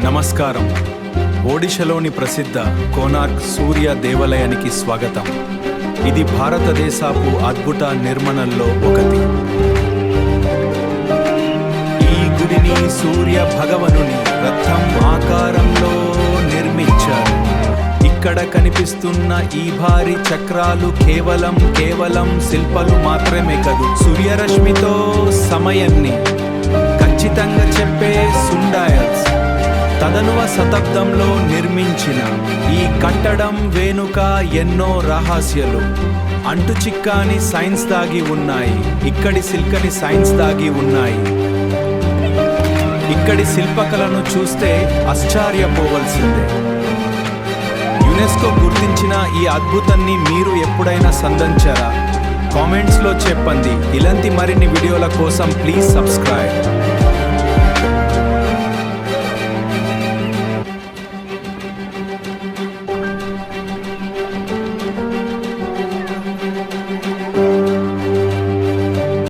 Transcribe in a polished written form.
నమస్కారం. ఒడిషాలోని ప్రసిద్ధ కోనార్క్ సూర్య దేవాలయానికి స్వాగతం. ఇది భారతదేశపు అద్భుత నిర్మాణాల్లో ఒకటి. ఈ గుడిని సూర్య భగవానుని రథం ఆకారంలో నిర్మించారు. ఇక్కడ కనిపిస్తున్న ఈ భారీ చక్రాలు కేవలం శిల్పాలు మాత్రమే కాదు, సూర్యరశ్మితో సమయాన్ని ఖచ్చితంగా చెప్పే సుండాయల్స్. తదనువ శతాబ్దంలో నిర్మించిన ఈ కట్టడం వెనుక ఎన్నో రహస్యాలు, అంటుచిక్కని సైన్స్ దాగి ఉన్నాయి. ఇక్కడి శిల్పని సైన్స్ దాగి ఉన్నాయి. ఇక్కడి శిల్పకళను చూస్తే ఆశ్చర్యపోవలసిందే. యునెస్కో గుర్తించిన ఈ అద్భుతాన్ని మీరు ఎప్పుడైనా సందర్శించారా? కామెంట్స్లో చెప్పండి. ఇలాంటి మరిన్ని వీడియోల కోసం ప్లీజ్ సబ్స్క్రైబ్.